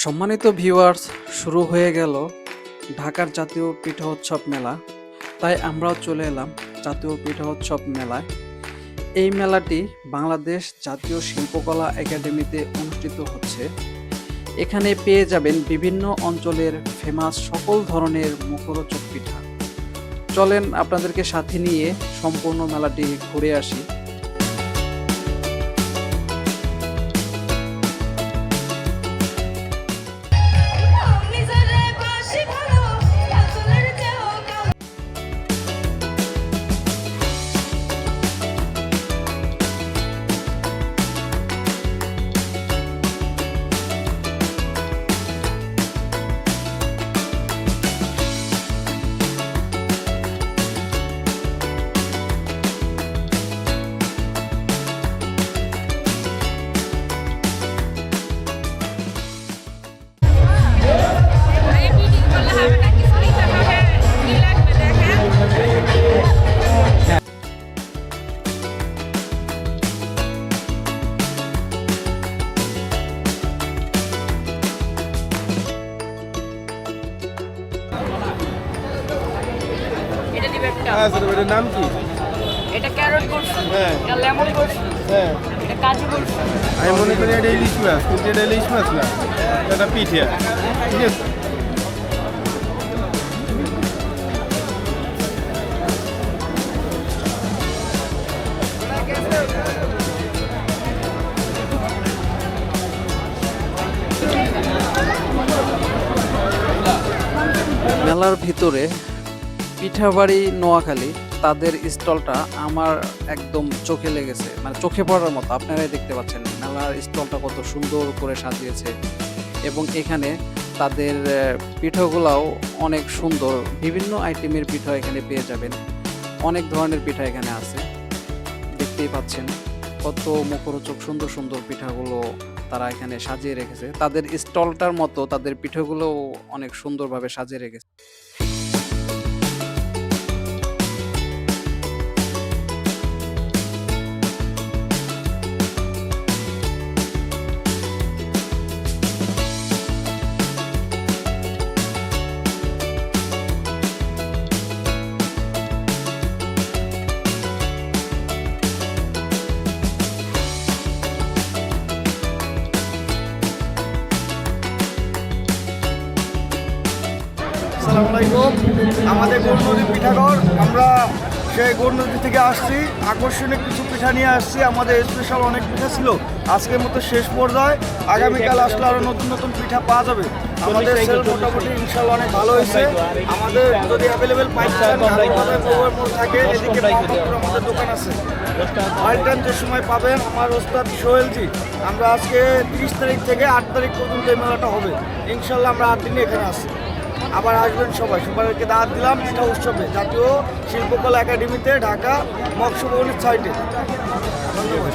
সম্মানিত ভিউয়ার্স, শুরু হয়ে গেল ঢাকার জাতীয় পিঠা উৎসব মেলা। তাই আমরাও চলে এলাম জাতীয় পিঠা উৎসব মেলায়। এই মেলাটি বাংলাদেশ জাতীয় শিল্পকলা একাডেমিতে অনুষ্ঠিত হচ্ছে। এখানে পেয়ে যাবেন বিভিন্ন অঞ্চলের ফেমাস সকল ধরনের মুখরোচক পিঠা। চলেন আপনাদেরকে সাথে নিয়ে সম্পূর্ণ মেলাটি ঘুরে আসি। এটার নাম কি? এটা ক্যারট বরফি, হ্যাঁ। এটা লেমন বরফি, হ্যাঁ, এটা কাজু বরফি। আমি মনে করি এটা ইলিশ মাছ, কিন্তু এটা ইলিশ মাছ না, এটা পিঠে। ঠিক আছে, মেলার ভিতরে পিঠাবাড়ি নোয়াখালী তাদের স্টলটা আমার একদম চোখে লেগেছে, মানে চোখে পড়ার মতো। আপনারাই দেখতে পাচ্ছেন মেলার স্টলটা কত সুন্দর করে সাজিয়েছে, এবং এখানে তাদের পিঠাগুলাও অনেক সুন্দর। বিভিন্ন আইটেমের পিঠা এখানে পেয়ে যাবেন, অনেক ধরনের পিঠা এখানে আছে। দেখতেই পাচ্ছেন কত মুখরোচক সুন্দর সুন্দর পিঠাগুলো তারা এখানে সাজিয়ে রেখেছে। তাদের স্টলটার মতো তাদের পিঠাগুলো অনেক সুন্দরভাবে সাজিয়ে রেখেছে। আসসালামু আলাইকুম। আমাদের গৌরনদী পিঠাঘর, আমরা সেই গৌরনদী থেকে আসছি। আকর্ষণীয় কিছু পিঠা নিয়ে আসছি। আমাদের স্পেশাল অনেক পিঠা ছিল, আজকের মতো শেষ পর্যায়ে। আগামীকাল আসলে আরও নতুন নতুন পিঠা পাওয়া যাবে। আমাদের সেল মোটামুটি ইনশাল্লাহ অনেক ভালো হয়েছে। আমাদের যদি অ্যাভেলেবেল পাইপ থাকে, এদিকে আমাদের দোকান আছে। অল টাইম যে সময় পাবেন আমার ওস্তাদ সোহেলজি। আমরা আজকে 30 তারিখ থেকে 8 তারিখ পর্যন্ত এই মেলাটা হবে। ইনশাল্লাহ আমরা 8 দিনে এখানে আসি। আবার আসবেন সবাইকে দাওয়াত দিলাম পিঠা উৎসবে, জাতীয় শিল্পকলা একাডেমিতে, ঢাকা মৎস্য ভবনের সাইটে। ধন্যবাদ।